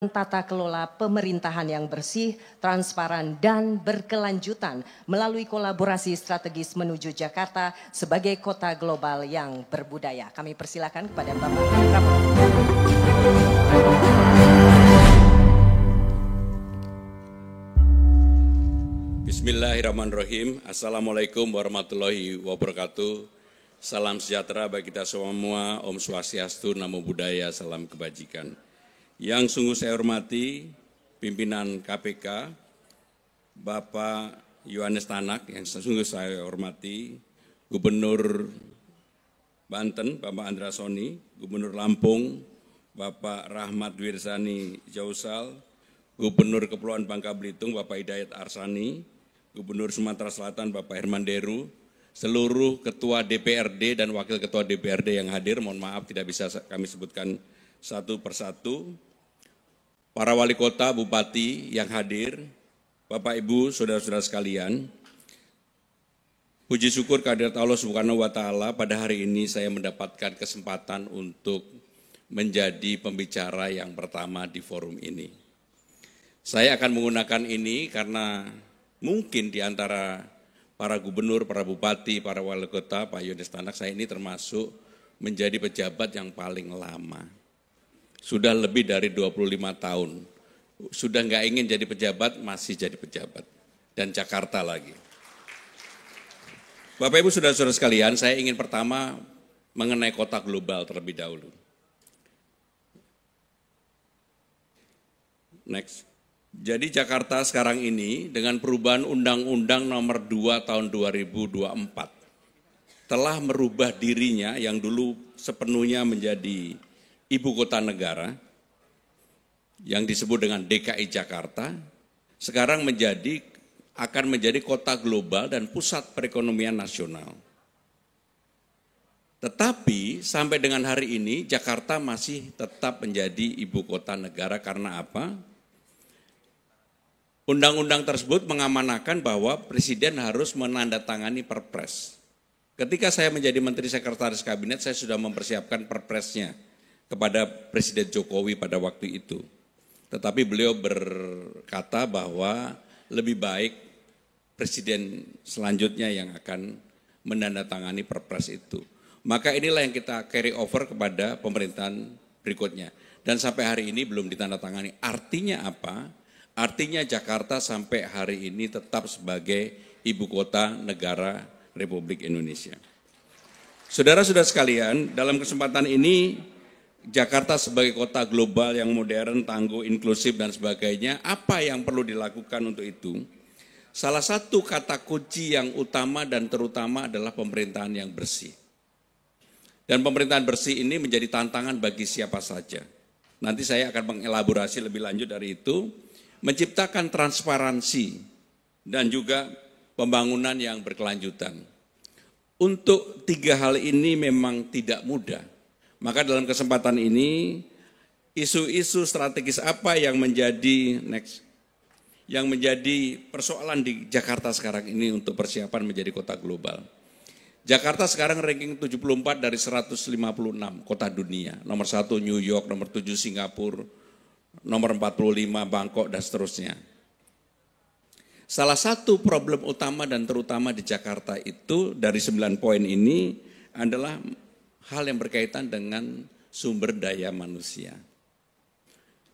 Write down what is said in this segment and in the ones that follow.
tata kelola pemerintahan yang bersih, transparan, dan berkelanjutan melalui kolaborasi strategis menuju Jakarta sebagai kota global yang berbudaya. Kami persilakan kepada Bapak Prabowo. Bismillahirrahmanirrahim. Assalamualaikum warahmatullahi wabarakatuh. Salam sejahtera bagi kita semua. Om Swastiastu, Namo Buddhaya, salam kebajikan. Yang sungguh saya hormati pimpinan KPK, Bapak Yohanes Tanak, yang sungguh saya hormati Gubernur Banten, Bapak Andra Soni, Gubernur Lampung, Bapak Rahmat Wirsani Jausal, Gubernur Kepulauan Bangka Belitung, Bapak Hidayat Arsani, Gubernur Sumatera Selatan, Bapak Herman Deru, seluruh Ketua DPRD dan Wakil Ketua DPRD yang hadir, mohon maaf tidak bisa kami sebutkan satu persatu, para wali kota, bupati yang hadir, Bapak Ibu, saudara-saudara sekalian, puji syukur kehadirat Allah Subhanahu wa Ta'ala, pada hari ini saya mendapatkan kesempatan untuk menjadi pembicara yang pertama di forum ini. Saya akan menggunakan ini karena mungkin di antara para gubernur, para bupati, para wali kota, Pak Yohanes Tanak, saya ini termasuk menjadi pejabat yang paling lama. Sudah lebih dari 25 tahun. Sudah nggak ingin jadi pejabat, masih jadi pejabat. Dan Jakarta lagi. Bapak Ibu saudara-saudara sekalian, saya ingin pertama mengenai kota global terlebih dahulu. Next. Jadi Jakarta sekarang ini dengan perubahan Undang-Undang Nomor 2 Tahun 2024 telah merubah dirinya yang dulu sepenuhnya menjadi ibu kota negara yang disebut dengan DKI Jakarta, sekarang akan menjadi kota global dan pusat perekonomian nasional. Tetapi sampai dengan hari ini Jakarta masih tetap menjadi ibu kota negara karena apa? Undang-undang tersebut mengamanahkan bahwa Presiden harus menandatangani Perpres. Ketika saya menjadi Menteri Sekretaris Kabinet, saya sudah mempersiapkan Perpresnya kepada Presiden Jokowi pada waktu itu. Tetapi beliau berkata bahwa lebih baik Presiden selanjutnya yang akan menandatangani Perpres itu. Maka inilah yang kita carry over kepada pemerintahan berikutnya. Dan sampai hari ini belum ditandatangani. Artinya apa? Artinya Jakarta sampai hari ini tetap sebagai ibu kota negara Republik Indonesia. Saudara-saudara sekalian, dalam kesempatan ini Jakarta sebagai kota global yang modern, tangguh, inklusif dan sebagainya, apa yang perlu dilakukan untuk itu? Salah satu kata kunci yang utama dan terutama adalah pemerintahan yang bersih. Dan pemerintahan bersih ini menjadi tantangan bagi siapa saja. Nanti saya akan mengelaborasi lebih lanjut dari itu, menciptakan transparansi dan juga pembangunan yang berkelanjutan. Untuk tiga hal ini memang tidak mudah. Maka dalam kesempatan ini, isu-isu strategis apa yang menjadi persoalan di Jakarta sekarang ini untuk persiapan menjadi kota global. Jakarta sekarang ranking 74 dari 156 kota dunia. Nomor 1 New York, nomor 7 Singapura, nomor 45 Bangkok dan seterusnya. Salah satu problem utama dan terutama di Jakarta itu dari 9 poin ini adalah hal yang berkaitan dengan sumber daya manusia.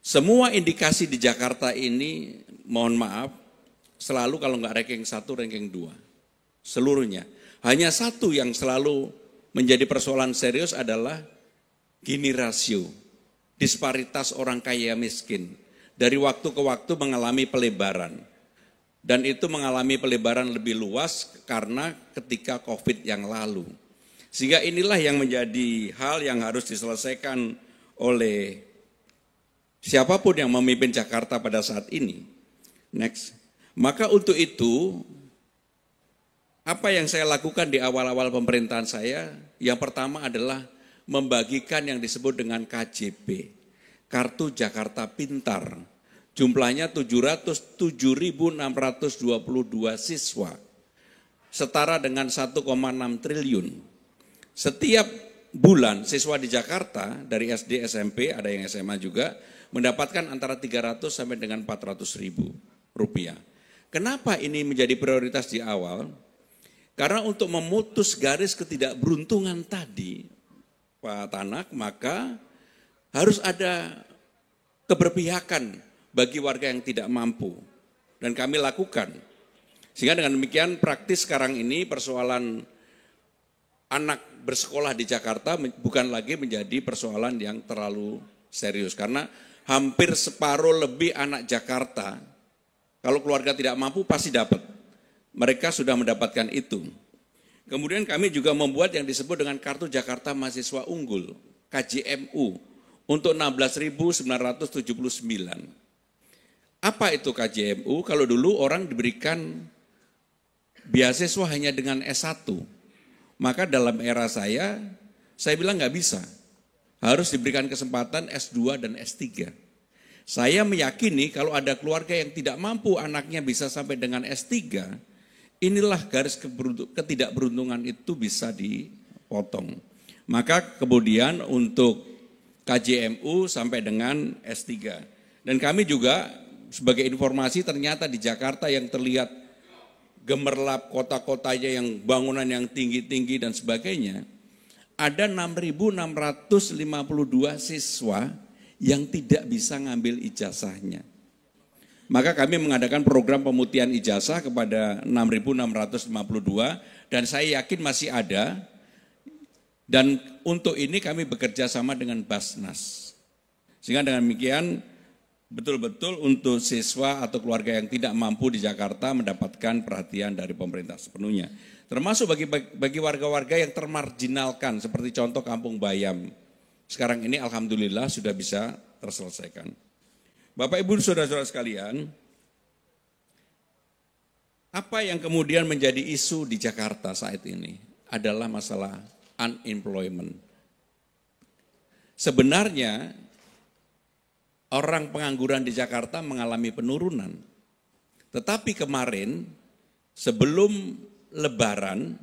Semua indikasi di Jakarta ini, mohon maaf, selalu kalau nggak ranking 1, ranking 2. Seluruhnya. Hanya satu yang selalu menjadi persoalan serius adalah Gini rasio. Disparitas orang kaya miskin. Dari waktu ke waktu mengalami pelebaran. Dan itu mengalami pelebaran lebih luas karena ketika COVID yang lalu. Sehingga inilah yang menjadi hal yang harus diselesaikan oleh siapapun yang memimpin Jakarta pada saat ini. Next. Maka untuk itu, apa yang saya lakukan di awal-awal pemerintahan saya, yang pertama adalah membagikan yang disebut dengan KJP, Kartu Jakarta Pintar. Jumlahnya 707.622 siswa, setara dengan 1,6 triliun. Setiap bulan siswa di Jakarta dari SD, SMP, ada yang SMA juga, mendapatkan antara 300 sampai dengan 400 ribu rupiah. Kenapa ini menjadi prioritas di awal? Karena untuk memutus garis ketidakberuntungan tadi, Pak Tanak, maka harus ada keberpihakan bagi warga yang tidak mampu. Dan kami lakukan. Sehingga dengan demikian praktis sekarang ini persoalan anak bersekolah di Jakarta bukan lagi menjadi persoalan yang terlalu serius. Karena hampir separuh lebih anak Jakarta, kalau keluarga tidak mampu pasti dapat. Mereka sudah mendapatkan itu. Kemudian kami juga membuat yang disebut dengan Kartu Jakarta Mahasiswa Unggul, KJMU, untuk 16.979. Apa itu KJMU? Kalau dulu orang diberikan beasiswa hanya dengan S1. Maka dalam era saya bilang nggak bisa. Harus diberikan kesempatan S2 dan S3. Saya meyakini kalau ada keluarga yang tidak mampu anaknya bisa sampai dengan S3, inilah garis ketidakberuntungan itu bisa dipotong. Maka kemudian untuk KJMU sampai dengan S3. Dan kami juga sebagai informasi ternyata di Jakarta yang terlihat gemerlap kota-kotanya yang bangunan yang tinggi-tinggi dan sebagainya, ada 6.652 siswa yang tidak bisa ngambil ijazahnya. Maka kami mengadakan program pemutihan ijazah kepada 6.652 dan saya yakin masih ada. Dan untuk ini kami bekerja sama dengan Basnas. Sehingga dengan demikian betul-betul untuk siswa atau keluarga yang tidak mampu di Jakarta mendapatkan perhatian dari pemerintah sepenuhnya. Termasuk bagi warga-warga yang termarginalkan seperti contoh Kampung Bayam. Sekarang ini alhamdulillah sudah bisa terselesaikan. Bapak Ibu Saudara-saudara sekalian, apa yang kemudian menjadi isu di Jakarta saat ini adalah masalah unemployment. Sebenarnya orang pengangguran di Jakarta mengalami penurunan. Tetapi kemarin sebelum Lebaran,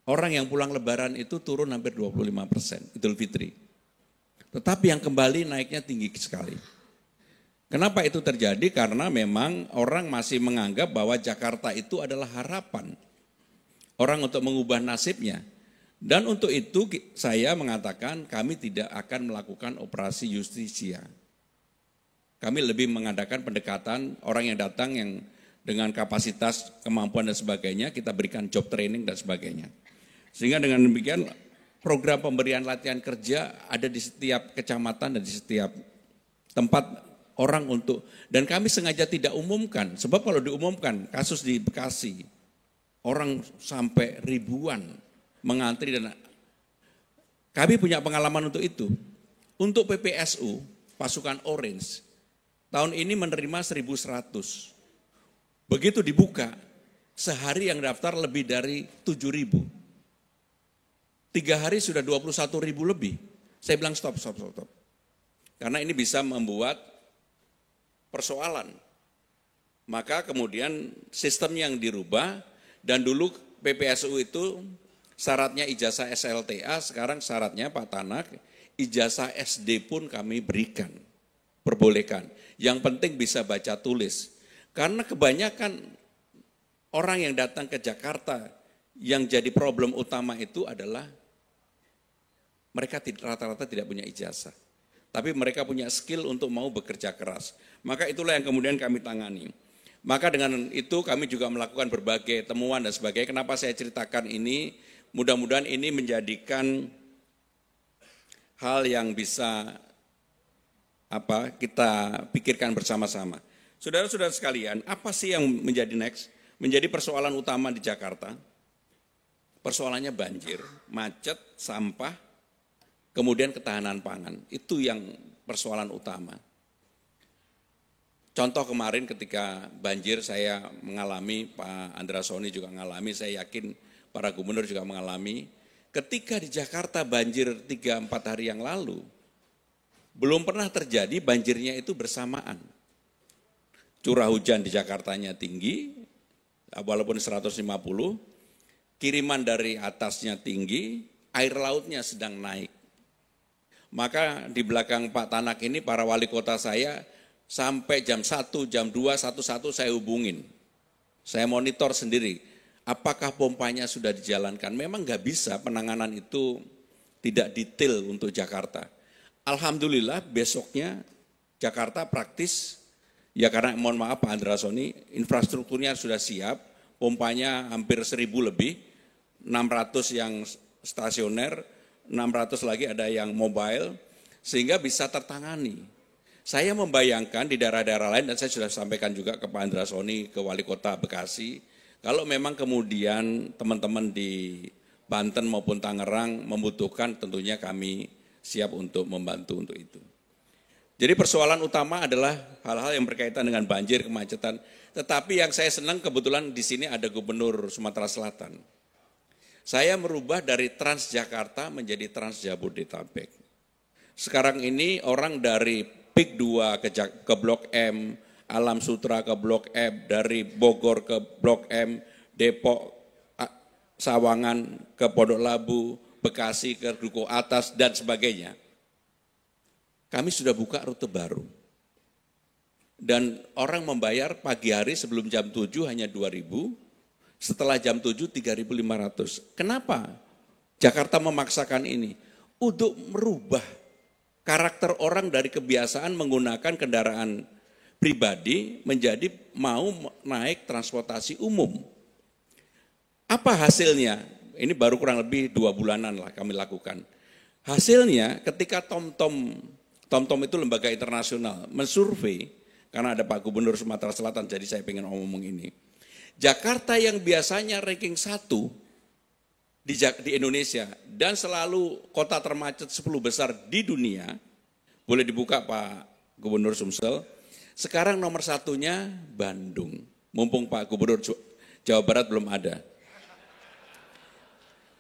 orang yang pulang Lebaran itu turun hampir 25%, Idul Fitri. Tetapi yang kembali naiknya tinggi sekali. Kenapa itu terjadi? Karena memang orang masih menganggap bahwa Jakarta itu adalah harapan orang untuk mengubah nasibnya. Dan untuk itu saya mengatakan kami tidak akan melakukan operasi justisia. Kami lebih mengadakan pendekatan orang yang datang yang dengan kapasitas, kemampuan dan sebagainya, kita berikan job training dan sebagainya. Sehingga dengan demikian program pemberian latihan kerja ada di setiap kecamatan dan di setiap tempat orang untuk, dan kami sengaja tidak umumkan, sebab kalau diumumkan kasus di Bekasi, orang sampai ribuan mengantri dan kami punya pengalaman untuk itu. Untuk PPSU, pasukan Orange, tahun ini menerima 1.100. Begitu dibuka, sehari yang daftar lebih dari 7.000. 3 hari sudah 21.000 lebih. Saya bilang stop. Karena ini bisa membuat persoalan. Maka kemudian sistem yang dirubah dan dulu PPSU itu syaratnya ijazah SLTA, sekarang syaratnya Pak Tanak, ijazah SD pun kami berikan, perbolehkan. Yang penting bisa baca tulis. Karena kebanyakan orang yang datang ke Jakarta yang jadi problem utama itu adalah mereka rata-rata tidak punya ijazah. Tapi mereka punya skill untuk mau bekerja keras. Maka itulah yang kemudian kami tangani. Maka dengan itu kami juga melakukan berbagai temuan dan sebagainya. Kenapa saya ceritakan ini? Mudah-mudahan ini menjadikan hal yang bisa kita pikirkan bersama-sama. Saudara-saudara sekalian, apa sih yang menjadi next? Menjadi persoalan utama di Jakarta. Persoalannya banjir, macet, sampah, kemudian ketahanan pangan. Itu yang persoalan utama. Contoh kemarin ketika banjir saya mengalami, Pak Andra Soni juga mengalami, saya yakin para gubernur juga mengalami. Ketika di Jakarta banjir 3-4 hari yang lalu, belum pernah terjadi banjirnya itu bersamaan. Curah hujan di Jakartanya tinggi, walaupun 150, kiriman dari atasnya tinggi, air lautnya sedang naik. Maka di belakang Pak Tanak ini para wali kota saya sampai jam 1, jam 2, 1 saya hubungin. Saya monitor sendiri, apakah pompanya sudah dijalankan. Memang nggak bisa penanganan itu tidak detail untuk Jakarta. Alhamdulillah besoknya Jakarta praktis, ya karena mohon maaf Pak Andrasoni, infrastrukturnya sudah siap, pompanya hampir 1.000 lebih, 600 yang stasioner, 600 lagi ada yang mobile, sehingga bisa tertangani. Saya membayangkan di daerah-daerah lain, dan saya sudah sampaikan juga ke Pak Andrasoni, ke Wali Kota Bekasi, kalau memang kemudian teman-teman di Banten maupun Tangerang membutuhkan, tentunya kami siap untuk membantu untuk itu. Jadi persoalan utama adalah hal-hal yang berkaitan dengan banjir, kemacetan. Tetapi yang saya senang kebetulan di sini ada Gubernur Sumatera Selatan. Saya merubah dari Transjakarta menjadi Transjabodetabek. Sekarang ini orang dari PIK 2 ke Blok M, Alam Sutra ke Blok M, dari Bogor ke Blok M, Depok, Sawangan ke Pondok Labu, Bekasi ke Duku Atas, dan sebagainya. Kami sudah buka rute baru. Dan orang membayar pagi hari sebelum jam 7 hanya 2.000, setelah jam 7 3.500. Kenapa Jakarta memaksakan ini? Untuk merubah karakter orang dari kebiasaan menggunakan kendaraan pribadi menjadi mau naik transportasi umum. Apa hasilnya? Ini baru kurang lebih 2 bulanan lah kami lakukan. Hasilnya ketika TomTom itu lembaga internasional mensurvei, karena ada Pak Gubernur Sumatera Selatan, jadi saya pengen ngomong ini. Jakarta yang biasanya ranking 1 di Indonesia dan selalu kota termacet 10 besar di dunia, boleh dibuka Pak Gubernur Sumsel, sekarang nomor 1-nya Bandung. Mumpung Pak Gubernur Jawa Barat belum ada.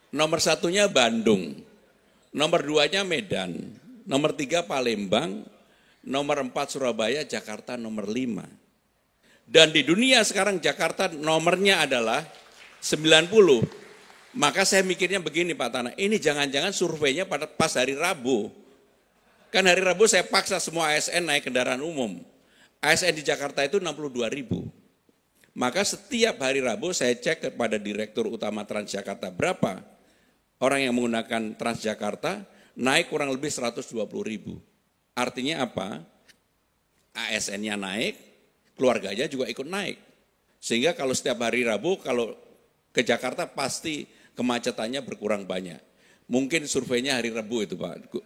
Nomor 1-nya Bandung, nomor 2-nya Medan, nomor 3 Palembang, nomor 4 Surabaya, Jakarta nomor 5. Dan di dunia sekarang Jakarta nomornya adalah 90. Maka saya mikirnya begini Pak Tanah, ini jangan-jangan surveinya pas hari Rabu. Kan hari Rabu saya paksa semua ASN naik kendaraan umum. ASN di Jakarta itu 62.000. Maka setiap hari Rabu saya cek kepada Direktur Utama Transjakarta berapa orang yang menggunakan Transjakarta, naik kurang lebih 120.000. Artinya apa? ASN-nya naik, keluarganya juga ikut naik. Sehingga kalau setiap hari Rabu, kalau ke Jakarta pasti kemacetannya berkurang banyak. Mungkin surveinya hari Rabu itu Pak.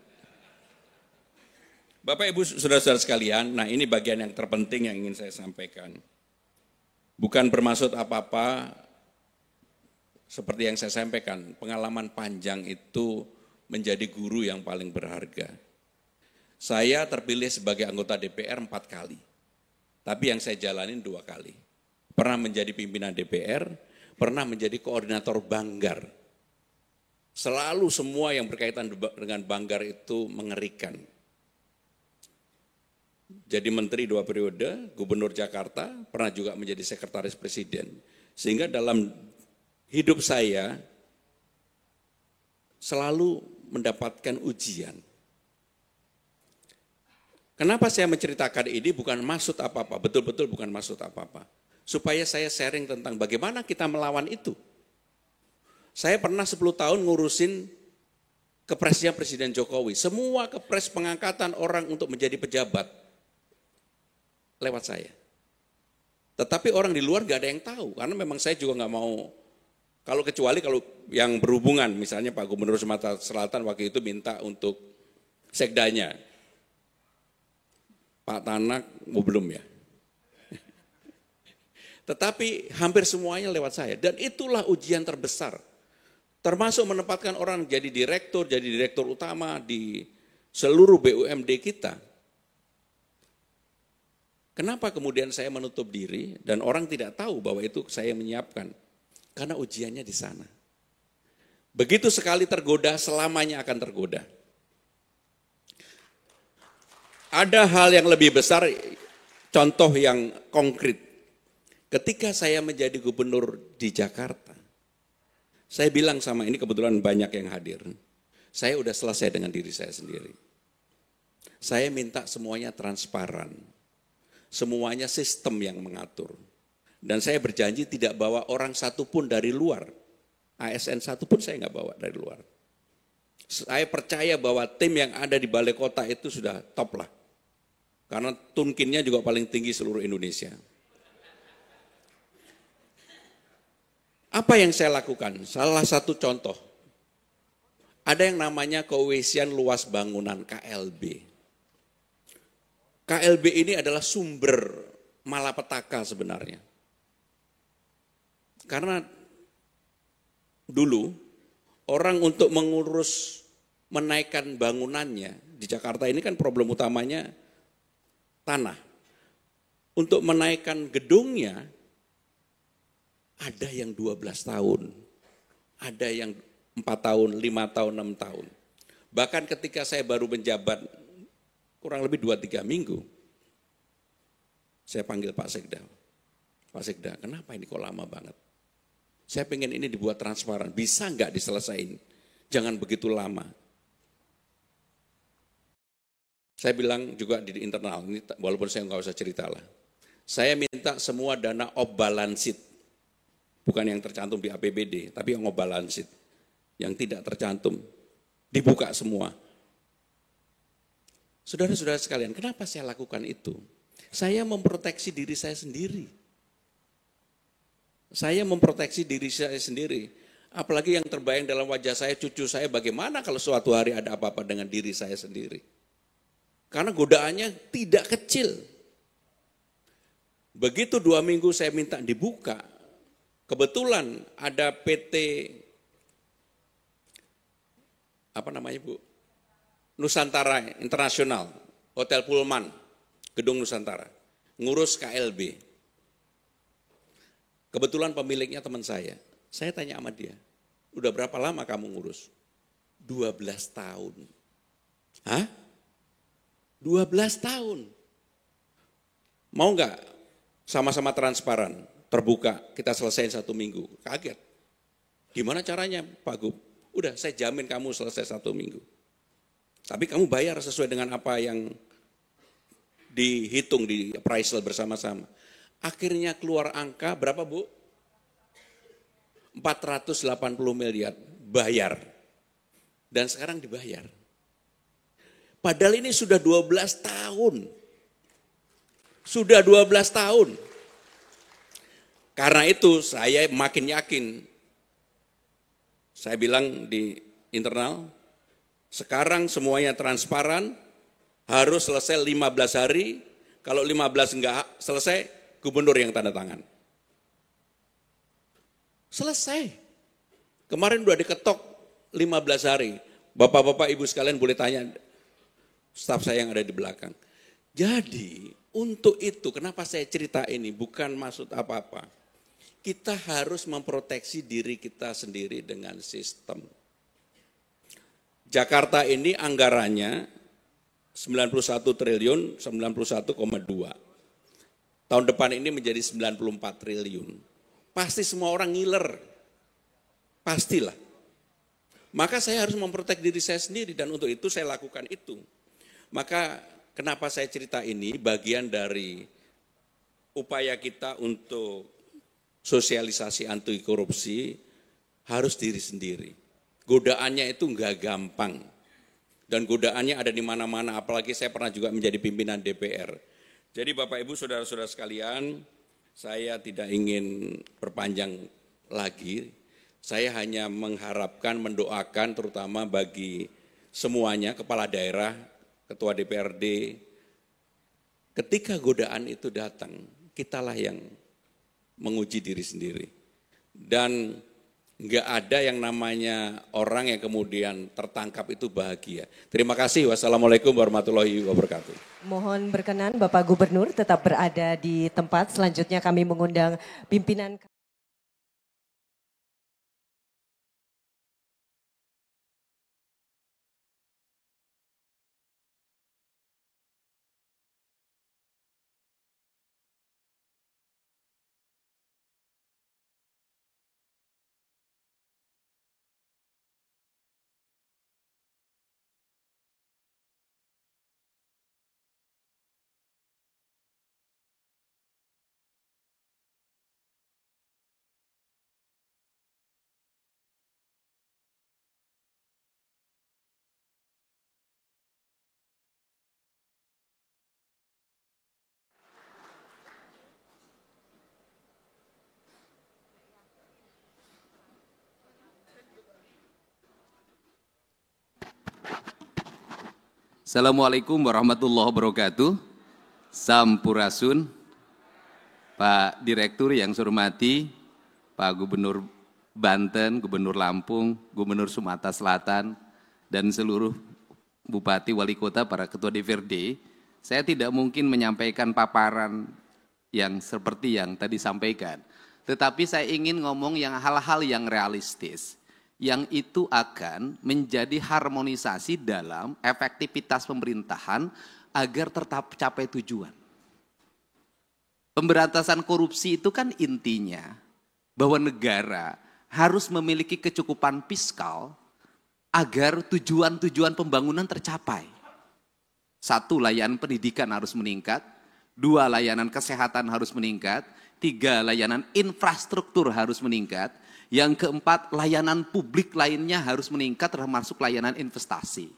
Bapak Ibu saudara-saudara sekalian, nah ini bagian yang terpenting yang ingin saya sampaikan. Bukan bermaksud apa-apa, seperti yang saya sampaikan, pengalaman panjang itu menjadi guru yang paling berharga. Saya terpilih sebagai anggota DPR 4 kali, tapi yang saya jalanin 2 kali. Pernah menjadi pimpinan DPR, pernah menjadi koordinator Banggar. Selalu semua yang berkaitan dengan Banggar itu mengerikan. Jadi menteri 2 periode, gubernur Jakarta, pernah juga menjadi sekretaris presiden. Sehingga dalam hidup saya selalu mendapatkan ujian. Kenapa saya menceritakan ini bukan maksud apa-apa, betul-betul bukan maksud apa-apa. Supaya saya sharing tentang bagaimana kita melawan itu. Saya pernah 10 tahun ngurusin kepresnya Presiden Jokowi. Semua kepres pengangkatan orang untuk menjadi pejabat lewat saya. Tetapi orang di luar gak ada yang tahu, karena memang saya juga gak mau, kalau yang berhubungan, misalnya Pak Gubernur Sumatera Selatan waktu itu minta untuk sekdanya. Pak Tanak, belum ya. Tetapi hampir semuanya lewat saya. Dan itulah ujian terbesar. Termasuk menempatkan orang jadi direktur utama di seluruh BUMD kita. Kenapa kemudian saya menutup diri dan orang tidak tahu bahwa itu saya menyiapkan? Karena ujiannya di sana. Begitu sekali tergoda, selamanya akan tergoda. Ada hal yang lebih besar, contoh yang konkret. Ketika saya menjadi gubernur di Jakarta, saya bilang sama ini kebetulan banyak yang hadir. Saya udah selesai dengan diri saya sendiri. Saya minta semuanya transparan, semuanya sistem yang mengatur. Dan saya berjanji tidak bawa orang satupun dari luar, ASN satupun saya nggak bawa dari luar. Saya percaya bahwa tim yang ada di balai kota itu sudah top lah. Karena tunkinnya juga paling tinggi seluruh Indonesia. Apa yang saya lakukan? Salah satu contoh, ada yang namanya keweisian luas bangunan KLB. KLB ini adalah sumber malapetaka sebenarnya. Karena dulu orang untuk mengurus menaikkan bangunannya di Jakarta ini kan problem utamanya tanah. Untuk menaikkan gedungnya ada yang 12 tahun, ada yang 4 tahun, 5 tahun, 6 tahun. Bahkan ketika saya baru menjabat kurang lebih 2-3 minggu, saya panggil Pak Sekda. Pak Sekda, kenapa ini kok lama banget? Saya pengen ini dibuat transparan, bisa nggak diselesain? Jangan begitu lama. Saya bilang juga di internal, ini walaupun saya nggak usah cerita lah. Saya minta semua dana off balance sheet, bukan yang tercantum di APBD, tapi yang off balance sheet, yang tidak tercantum, dibuka semua. Saudara-saudara sekalian, kenapa saya lakukan itu? Saya memproteksi diri saya sendiri. Saya memproteksi diri saya sendiri. Apalagi yang terbayang dalam wajah saya, cucu saya, bagaimana kalau suatu hari ada apa-apa dengan diri saya sendiri. Karena godaannya tidak kecil. Begitu 2 minggu saya minta dibuka, kebetulan ada PT, apa namanya Bu? Nusantara Internasional, Hotel Pullman, Gedung Nusantara, ngurus KLB. Kebetulan pemiliknya teman saya tanya sama dia, udah berapa lama kamu ngurus? 12 tahun. Hah? 12 tahun. Mau nggak sama-sama transparan, terbuka, kita selesai 1 minggu? Kaget. Gimana caranya Pak Gub? Udah saya jamin kamu selesai 1 minggu. Tapi kamu bayar sesuai dengan apa yang dihitung di appraisal bersama-sama. Akhirnya keluar angka berapa Bu? 480 miliar bayar. Dan sekarang dibayar. Padahal ini sudah 12 tahun. Sudah 12 tahun. Karena itu saya makin yakin. Saya bilang di internal, sekarang semuanya transparan, harus selesai 15 hari. Kalau 15 enggak selesai, gubernur yang tanda tangan. Selesai. Kemarin udah diketok 15 hari. Bapak-bapak, ibu sekalian boleh tanya staf saya yang ada di belakang. Jadi untuk itu kenapa saya cerita ini bukan maksud apa-apa. Kita harus memproteksi diri kita sendiri dengan sistem. Jakarta ini anggarannya 91 triliun, 91,2. Tahun depan ini menjadi 94 triliun. Pasti semua orang ngiler. Pastilah. Maka saya harus memprotek diri saya sendiri dan untuk itu saya lakukan itu. Maka kenapa saya cerita ini bagian dari upaya kita untuk sosialisasi anti korupsi harus diri sendiri. Godaannya itu enggak gampang. Dan godaannya ada di mana-mana, apalagi saya pernah juga menjadi pimpinan DPR. Jadi Bapak Ibu saudara-saudara sekalian, saya tidak ingin perpanjang lagi. Saya hanya mengharapkan, mendoakan terutama bagi semuanya, kepala daerah, ketua DPRD, ketika godaan itu datang, kitalah yang menguji diri sendiri. Dan enggak ada yang namanya orang yang kemudian tertangkap itu bahagia. Terima kasih. Wassalamualaikum warahmatullahi wabarakatuh. Mohon berkenan Bapak Gubernur tetap berada di tempat. Selanjutnya kami mengundang pimpinan Assalamualaikum warahmatullahi wabarakatuh. Sampurasun. Pak Direktur yang saya hormati, Pak Gubernur Banten, Gubernur Lampung, Gubernur Sumatera Selatan, dan seluruh Bupati, Wali Kota, para Ketua DPRD, saya tidak mungkin menyampaikan paparan yang seperti yang tadi sampaikan. Tetapi saya ingin ngomong yang hal-hal yang realistis, yang itu akan menjadi harmonisasi dalam efektivitas pemerintahan agar tetap capai tujuan. Pemberantasan korupsi itu kan intinya bahwa negara harus memiliki kecukupan fiskal agar tujuan-tujuan pembangunan tercapai. 1, layanan pendidikan harus meningkat. 2, layanan kesehatan harus meningkat. 3, layanan infrastruktur harus meningkat. Yang keempat, layanan publik lainnya harus meningkat termasuk layanan investasi.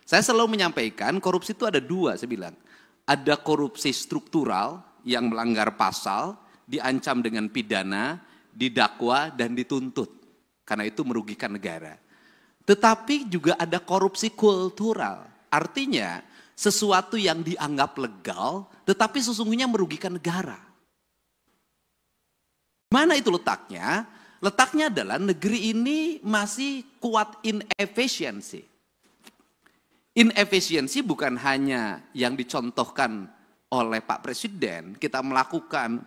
Saya selalu menyampaikan korupsi itu ada 2, saya bilang. Ada korupsi struktural yang melanggar pasal, diancam dengan pidana, didakwa dan dituntut. Karena itu merugikan negara. Tetapi juga ada korupsi kultural. Artinya sesuatu yang dianggap legal tetapi sesungguhnya merugikan negara. Mana itu letaknya? Letaknya adalah negeri ini masih kuat inefisiensi. Inefisiensi bukan hanya yang dicontohkan oleh Pak Presiden. Kita melakukan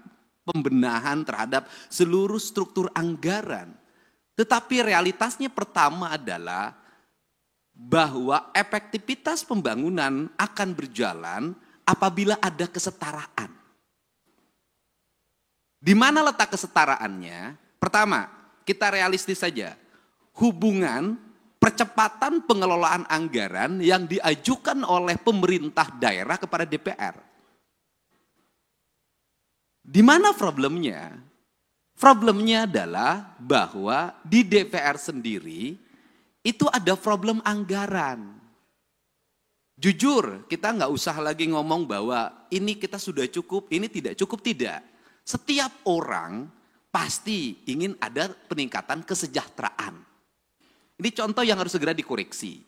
pembenahan terhadap seluruh struktur anggaran. Tetapi realitasnya pertama adalah bahwa efektivitas pembangunan akan berjalan apabila ada kesetaraan. Di mana letak kesetaraannya? Pertama, kita realistis saja. Hubungan percepatan pengelolaan anggaran yang diajukan oleh pemerintah daerah kepada DPR. Di mana problemnya? Problemnya adalah bahwa di DPR sendiri itu ada problem anggaran. Jujur, kita nggak usah lagi ngomong bahwa ini kita sudah cukup, ini tidak cukup, tidak. Setiap orang pasti ingin ada peningkatan kesejahteraan. Ini contoh yang harus segera dikoreksi.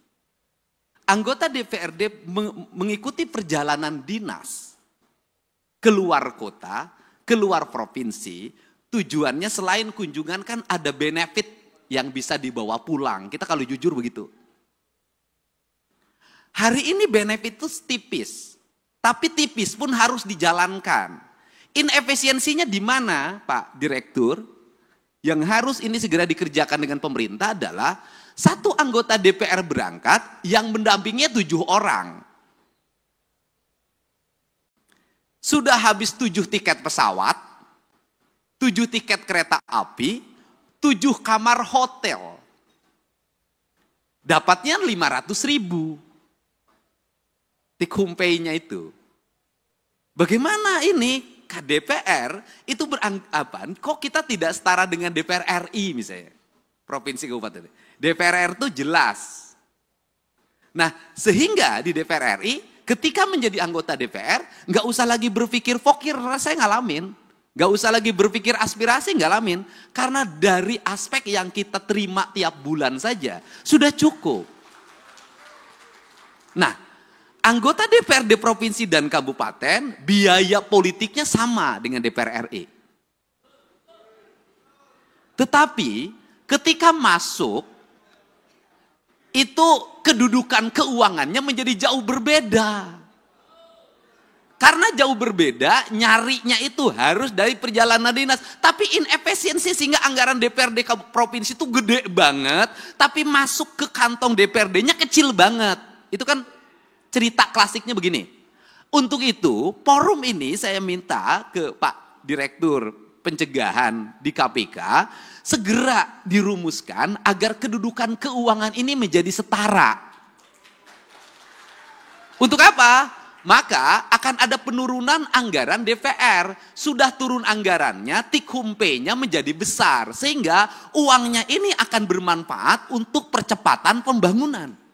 Anggota DPRD mengikuti perjalanan dinas keluar kota, keluar provinsi, tujuannya selain kunjungan kan ada benefit yang bisa dibawa pulang. Kita kalau jujur begitu. Hari ini benefit itu tipis, tapi tipis pun harus dijalankan. Inefisiensinya di mana, Pak Direktur? Yang harus ini segera dikerjakan dengan pemerintah adalah 1 anggota DPR berangkat yang mendampinginya 7 orang. Sudah habis 7 tiket pesawat, 7 tiket kereta api, 7 kamar hotel. Dapatnya 500.000. Take home pay-nya itu. Bagaimana ini? DPR itu beranggapan kok kita tidak setara dengan DPR RI misalnya. Provinsi Kabupaten. DPR RI itu jelas. Nah sehingga di DPR RI ketika menjadi anggota DPR nggak usah lagi berpikir fakir saya ngalamin. Nggak usah lagi berpikir aspirasi ngalamin. Karena dari aspek yang kita terima tiap bulan saja sudah cukup. Nah anggota DPRD provinsi dan kabupaten, biaya politiknya sama dengan DPR RI. Tetapi ketika masuk, itu kedudukan keuangannya menjadi jauh berbeda. Karena jauh berbeda, nyarinya itu harus dari perjalanan dinas. Tapi inefisiensi sehingga anggaran DPRD provinsi itu gede banget, tapi masuk ke kantong DPRD-nya kecil banget. Itu kan cerita klasiknya begini. Untuk itu, forum ini saya minta ke Pak Direktur Pencegahan di KPK segera dirumuskan agar kedudukan keuangan ini menjadi setara. Untuk apa? Maka akan ada penurunan anggaran DPR. Sudah turun anggarannya, take home pay-nya menjadi besar. Sehingga uangnya ini akan bermanfaat untuk percepatan pembangunan.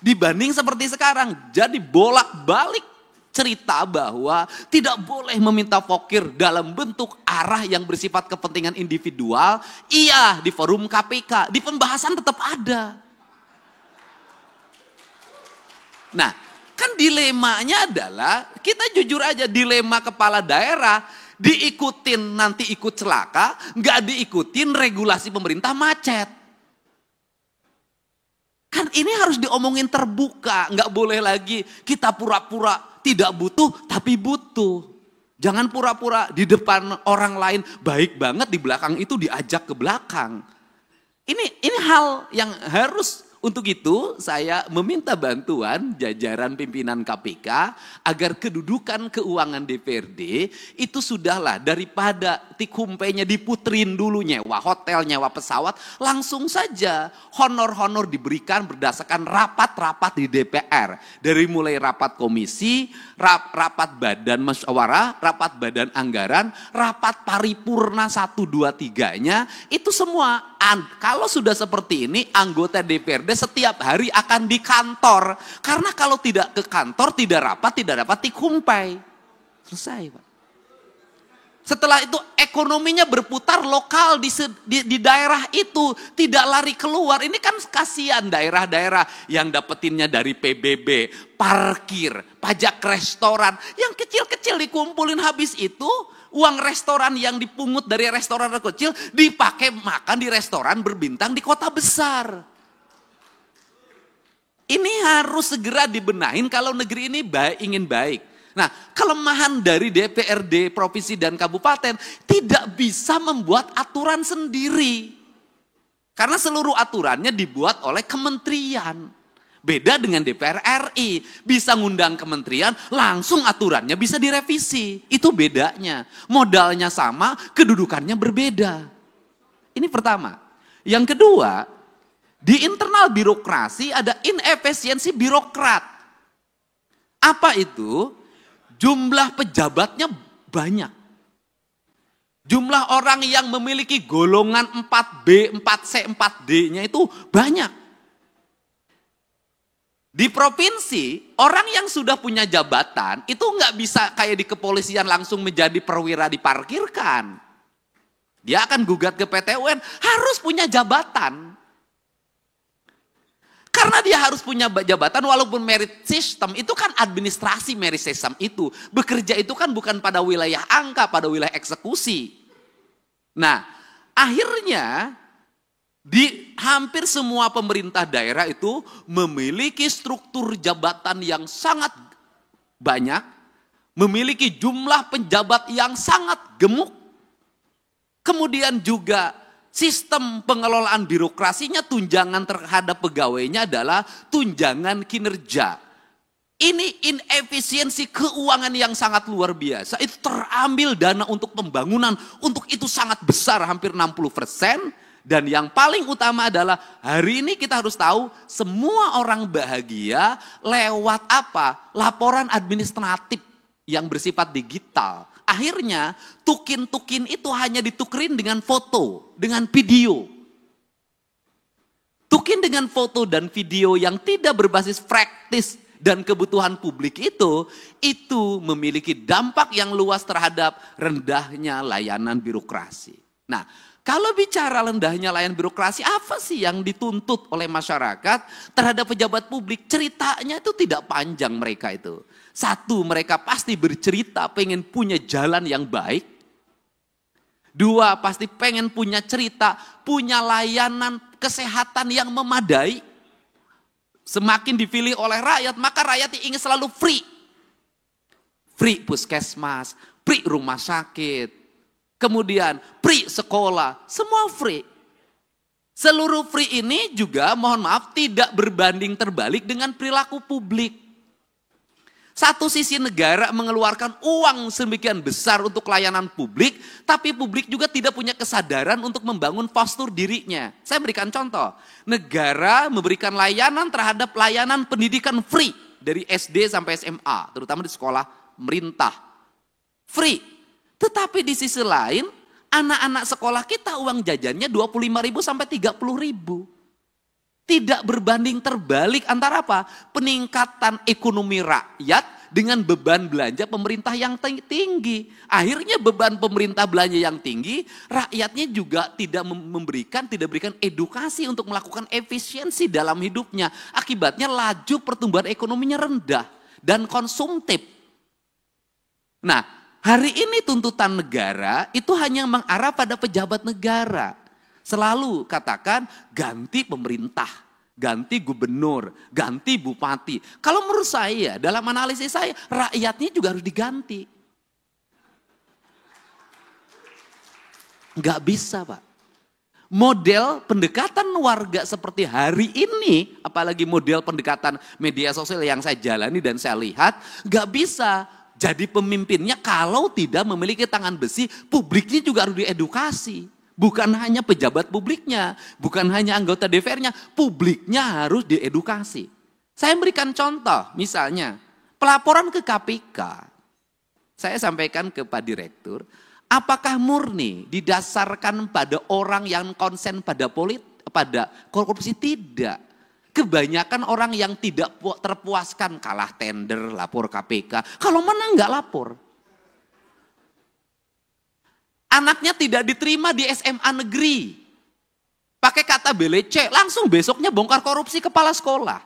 Dibanding seperti sekarang, jadi bolak-balik cerita bahwa tidak boleh meminta fakir dalam bentuk arah yang bersifat kepentingan individual. Iya, di forum KPK, di pembahasan tetap ada. Nah, kan dilemanya adalah, kita jujur aja, dilema kepala daerah, diikutin nanti ikut celaka, nggak diikutin regulasi pemerintah macet. Kan ini harus diomongin terbuka, nggak boleh lagi kita pura-pura tidak butuh tapi butuh. Jangan pura-pura di depan orang lain baik banget, di belakang itu diajak ke belakang. Ini hal yang harus. Untuk itu saya meminta bantuan jajaran pimpinan KPK agar kedudukan keuangan DPRD itu sudahlah, daripada tikumpenya diputerin dulu, nyewa hotel, nyewa pesawat, langsung saja honor-honor diberikan berdasarkan rapat-rapat di DPR. Dari mulai rapat komisi, rapat badan musyawarah, rapat badan anggaran, rapat paripurna 1, 2, 3-nya, itu semua. Kalau sudah seperti ini, anggota DPRD setiap hari akan di kantor. Karena kalau tidak ke kantor, tidak dapat tikumpai. Selesai, Pak. Setelah itu ekonominya berputar lokal di daerah itu. Tidak lari keluar. Ini kan kasihan daerah-daerah yang dapetinnya dari PBB, parkir, pajak restoran. Yang kecil-kecil dikumpulin, habis itu uang restoran yang dipungut dari restoran kecil dipakai makan di restoran berbintang di kota besar. Ini harus segera dibenahin kalau negeri ini ingin baik. Nah, kelemahan dari DPRD, provinsi dan kabupaten tidak bisa membuat aturan sendiri. Karena seluruh aturannya dibuat oleh kementerian. Beda dengan DPR RI, bisa ngundang kementerian, langsung aturannya bisa direvisi. Itu bedanya. Modalnya sama, kedudukannya berbeda. Ini pertama. Yang kedua, di internal birokrasi ada inefisiensi birokrat. Apa itu? Jumlah pejabatnya banyak. Jumlah orang yang memiliki golongan 4B, 4C, 4D-nya itu banyak. Di provinsi, orang yang sudah punya jabatan, itu nggak bisa kayak di kepolisian langsung menjadi perwira diparkirkan. Dia akan gugat ke PT UN, harus punya jabatan. Karena dia harus punya jabatan, walaupun merit system, itu kan administrasi merit system itu. Bekerja itu kan bukan pada wilayah angka, pada wilayah eksekusi. Nah, akhirnya di hampir semua pemerintah daerah itu memiliki struktur jabatan yang sangat banyak, memiliki jumlah penjabat yang sangat gemuk, kemudian juga sistem pengelolaan birokrasinya, tunjangan terhadap pegawainya adalah tunjangan kinerja. Ini inefisiensi keuangan yang sangat luar biasa. Itu terambil dana untuk pembangunan, untuk itu sangat besar, hampir 60%. Dan yang paling utama adalah hari ini kita harus tahu semua orang bahagia lewat apa? Laporan administratif yang bersifat digital. Akhirnya tukin-tukin itu hanya ditukerin dengan foto, dengan video. Tukin dengan foto dan video yang tidak berbasis praktis dan kebutuhan publik itu memiliki dampak yang luas terhadap rendahnya layanan birokrasi. Nah, kalau bicara rendahnya layanan birokrasi, apa sih yang dituntut oleh masyarakat terhadap pejabat publik? Ceritanya itu tidak panjang mereka itu. Satu, mereka pasti bercerita pengen punya jalan yang baik. Dua, pasti pengen punya cerita, punya layanan kesehatan yang memadai. Semakin dipilih oleh rakyat, maka rakyat ingin selalu free. Free puskesmas, free rumah sakit. Kemudian free sekolah, semua free. Seluruh free ini juga mohon maaf tidak berbanding terbalik dengan perilaku publik. Satu sisi negara mengeluarkan uang sedemikian besar untuk layanan publik, tapi publik juga tidak punya kesadaran untuk membangun postur dirinya. Saya berikan contoh, negara memberikan layanan terhadap layanan pendidikan free dari SD sampai SMA, terutama di sekolah pemerintah. Free. Tetapi di sisi lain, anak-anak sekolah kita uang jajannya 25.000 sampai 30.000. Tidak berbanding terbalik antara apa? Peningkatan ekonomi rakyat dengan beban belanja pemerintah yang tinggi. Akhirnya beban pemerintah belanja yang tinggi, rakyatnya juga tidak berikan edukasi untuk melakukan efisiensi dalam hidupnya. Akibatnya laju pertumbuhan ekonominya rendah dan konsumtif. Nah, hari ini tuntutan negara itu hanya mengarah pada pejabat negara. Selalu katakan ganti pemerintah, ganti gubernur, ganti bupati. Kalau menurut saya, dalam analisis saya, rakyatnya juga harus diganti. Nggak bisa, Pak. Model pendekatan warga seperti hari ini, apalagi model pendekatan media sosial yang saya jalani dan saya lihat, nggak bisa jadi pemimpinnya kalau tidak memiliki tangan besi. Publiknya juga harus diedukasi. Bukan hanya pejabat publiknya, bukan hanya anggota DPR-nya, publiknya harus diedukasi. Saya berikan contoh, misalnya pelaporan ke KPK. Saya sampaikan ke Pak Direktur, apakah murni didasarkan pada orang yang konsen pada korupsi? Tidak. Kebanyakan orang yang tidak terpuaskan kalah tender, lapor KPK. Kalau menang nggak lapor. Anaknya tidak diterima di SMA negeri. Pakai kata belece, langsung besoknya bongkar korupsi kepala sekolah.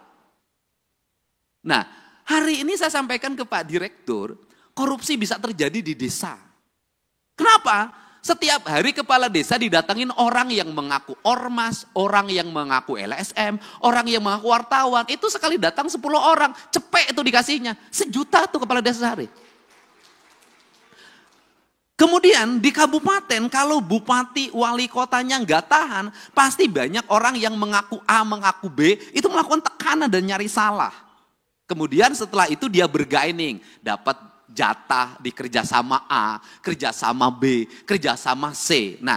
Nah, hari ini saya sampaikan ke Pak Direktur, korupsi bisa terjadi di desa. Kenapa? Setiap hari kepala desa didatangin orang yang mengaku ormas, orang yang mengaku LSM, orang yang mengaku wartawan. Itu sekali datang 10 orang, cepet itu dikasihnya. 1 juta tuh kepala desa sehari. Kemudian di kabupaten kalau bupati wali kotanya nggak tahan, pasti banyak orang yang mengaku A, mengaku B, itu melakukan tekanan dan nyari salah. Kemudian setelah itu dia bergaining, dapat jatah di kerjasama A, kerjasama B, kerjasama C. Nah,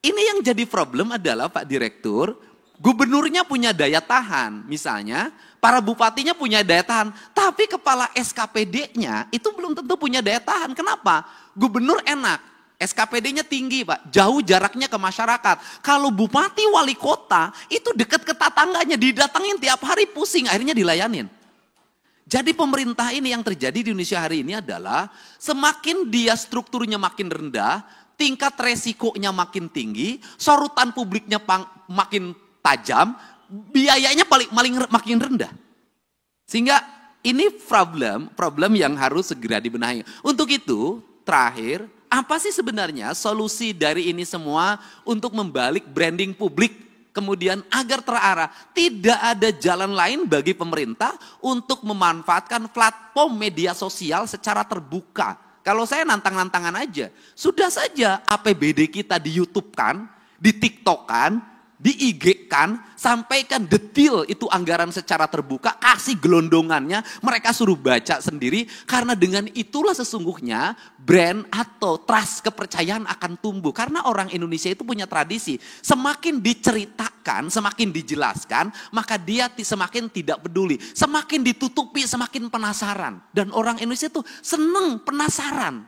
ini yang jadi problem adalah Pak Direktur, gubernurnya punya daya tahan, misalnya para bupatinya punya daya tahan, tapi kepala SKPD-nya itu belum tentu punya daya tahan. Kenapa? Gubernur enak, SKPD-nya tinggi Pak, jauh jaraknya ke masyarakat. Kalau bupati wali kota itu dekat ke tetangganya, didatengin tiap hari pusing, akhirnya dilayanin. Jadi pemerintah ini yang terjadi di Indonesia hari ini adalah semakin dia strukturnya makin rendah, tingkat resikonya makin tinggi, sorotan publiknya makin tajam, biayanya makin rendah. Sehingga ini problem yang harus segera dibenahi. Untuk itu, terakhir, apa sih sebenarnya solusi dari ini semua untuk membalik branding publik kemudian agar terarah? Tidak ada jalan lain bagi pemerintah untuk memanfaatkan platform media sosial secara terbuka. Kalau saya nantang-nantangan aja, sudah saja APBD kita di YouTube kan, di TikTok kan, di IG kan, sampaikan detail itu anggaran secara terbuka, kasih gelondongannya, mereka suruh baca sendiri, karena dengan itulah sesungguhnya brand atau trust kepercayaan akan tumbuh. Karena orang Indonesia itu punya tradisi, semakin diceritakan, semakin dijelaskan, maka dia semakin tidak peduli, semakin ditutupi, semakin penasaran. Dan orang Indonesia itu seneng penasaran.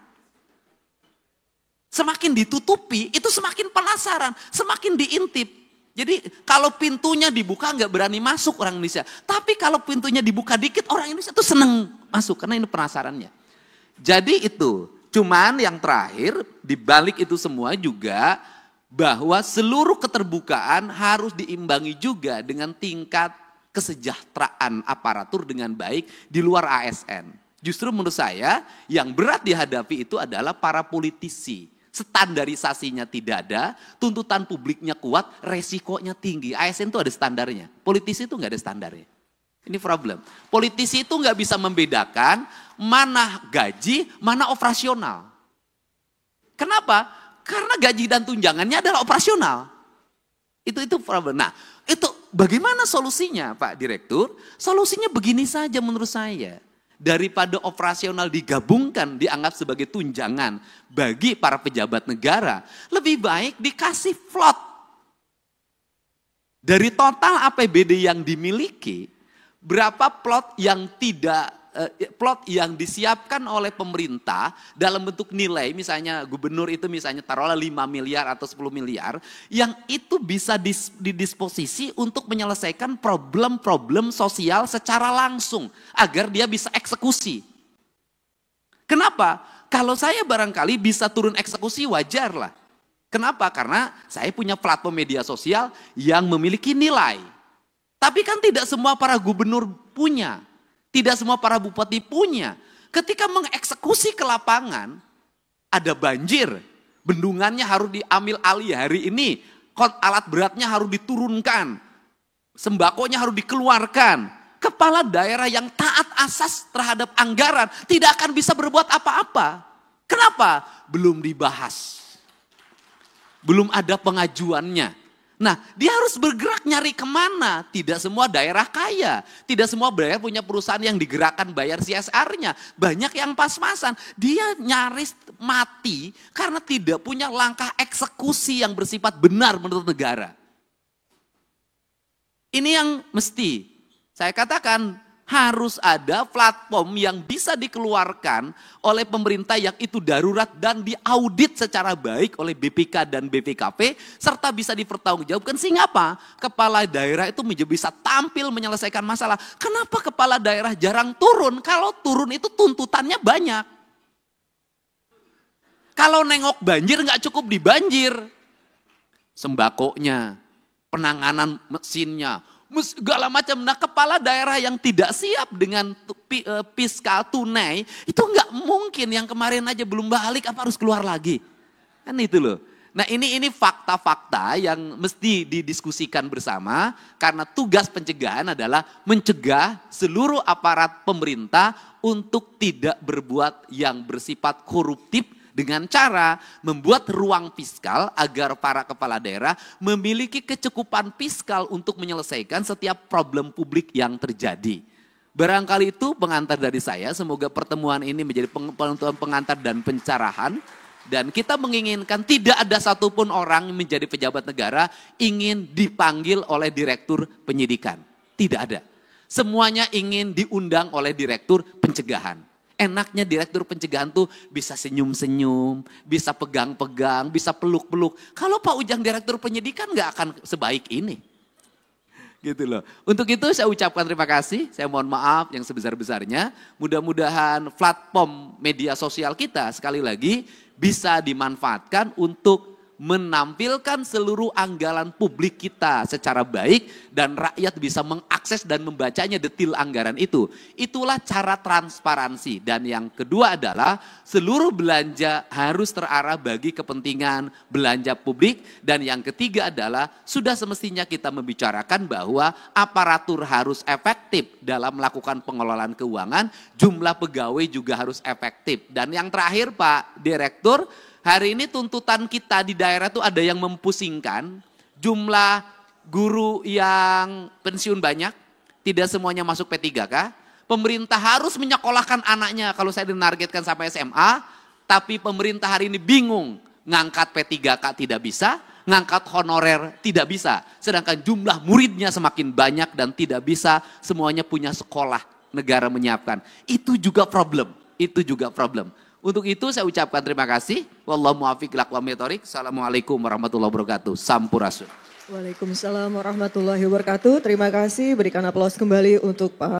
Semakin ditutupi, itu semakin penasaran, semakin diintip. Jadi kalau pintunya dibuka nggak berani masuk orang Indonesia. Tapi kalau pintunya dibuka dikit orang Indonesia tuh seneng masuk karena ini penasarannya. Jadi itu, cuman yang terakhir dibalik itu semua juga bahwa seluruh keterbukaan harus diimbangi juga dengan tingkat kesejahteraan aparatur dengan baik di luar ASN. Justru menurut saya yang berat dihadapi itu adalah para politisi. Standarisasinya tidak ada, tuntutan publiknya kuat, resikonya tinggi. ASN itu ada standarnya, politisi itu nggak ada standarnya. Ini problem. Politisi itu nggak bisa membedakan mana gaji, mana operasional. Kenapa? Karena gaji dan tunjangannya adalah operasional. Itu problem. Nah, itu bagaimana solusinya Pak Direktur? Solusinya begini saja menurut saya. Daripada operasional digabungkan, dianggap sebagai tunjangan bagi para pejabat negara, lebih baik dikasih float. Dari total APBD yang dimiliki, berapa plot yang disiapkan oleh pemerintah dalam bentuk nilai, misalnya gubernur itu misalnya taruhlah 5 miliar atau 10 miliar, yang itu bisa didisposisi untuk menyelesaikan problem-problem sosial secara langsung, agar dia bisa eksekusi. Kenapa? Kalau saya barangkali bisa turun eksekusi wajar lah. Kenapa? Karena saya punya platform media sosial yang memiliki nilai. Tapi kan tidak semua para gubernur punya. Tidak semua para bupati punya. Ketika mengeksekusi ke lapangan, ada banjir. Bendungannya harus diambil alih hari ini. Alat beratnya harus diturunkan. Sembakonya harus dikeluarkan. Kepala daerah yang taat asas terhadap anggaran tidak akan bisa berbuat apa-apa. Kenapa? Belum dibahas. Belum ada pengajuannya. Nah, dia harus bergerak nyari kemana. Tidak semua daerah kaya. Tidak semua daerah punya perusahaan yang digerakkan bayar CSR-nya. Banyak yang pas-pasan. Dia nyaris mati karena tidak punya langkah eksekusi yang bersifat benar menurut negara. Ini yang mesti saya katakan harus ada platform yang bisa dikeluarkan oleh pemerintah yang itu darurat dan diaudit secara baik oleh BPK dan BPKP serta bisa dipertanggungjawabkan sehingga apa? Kepala daerah itu bisa tampil menyelesaikan masalah. Kenapa kepala daerah jarang turun? Kalau turun itu tuntutannya banyak. Kalau nengok banjir nggak cukup di banjir. Sembakonya, penanganan mesinnya, segala macam. Nah, kepala daerah yang tidak siap dengan fiskal tunai, itu nggak mungkin yang kemarin aja belum balik apa harus keluar lagi. Kan itu loh. Nah ini fakta-fakta yang mesti didiskusikan bersama karena tugas pencegahan adalah mencegah seluruh aparat pemerintah untuk tidak berbuat yang bersifat koruptif dengan cara membuat ruang fiskal agar para kepala daerah memiliki kecukupan fiskal untuk menyelesaikan setiap problem publik yang terjadi. Barangkali itu pengantar dari saya, semoga pertemuan ini menjadi pengantar dan pencerahan. Dan kita menginginkan tidak ada satupun orang yang menjadi pejabat negara ingin dipanggil oleh direktur penyidikan. Tidak ada. Semuanya ingin diundang oleh direktur pencegahan. Enaknya direktur pencegahan tuh bisa senyum-senyum, bisa pegang-pegang, bisa peluk-peluk. Kalau Pak Ujang direktur penyidikan nggak akan sebaik ini. Gitu loh. Untuk itu saya ucapkan terima kasih, saya mohon maaf yang sebesar-besarnya. Mudah-mudahan platform media sosial kita sekali lagi bisa dimanfaatkan untuk menampilkan seluruh anggaran publik kita secara baik dan rakyat bisa mengakses dan membacanya detail anggaran itu. Itulah cara transparansi. Dan yang kedua adalah seluruh belanja harus terarah bagi kepentingan belanja publik. Dan yang ketiga adalah sudah semestinya kita membicarakan bahwa aparatur harus efektif dalam melakukan pengelolaan keuangan, jumlah pegawai juga harus efektif. Dan yang terakhir Pak Direktur, hari ini tuntutan kita di daerah itu ada yang mempusingkan, jumlah guru yang pensiun banyak, tidak semuanya masuk P3K. Pemerintah harus menyekolahkan anaknya kalau saya dinargetkan sampai SMA, tapi pemerintah hari ini bingung, ngangkat P3K tidak bisa, ngangkat honorer tidak bisa. Sedangkan jumlah muridnya semakin banyak dan tidak bisa semuanya punya sekolah negara menyiapkan. Itu juga problem, itu juga problem. Untuk itu saya ucapkan terima kasih. Wallahu muwaffiq ila aqwamit thoriq. Assalamualaikum warahmatullahi wabarakatuh. Sampurasun. Waalaikumsalam warahmatullahi wabarakatuh. Terima kasih. Berikan aplaus kembali untuk Pak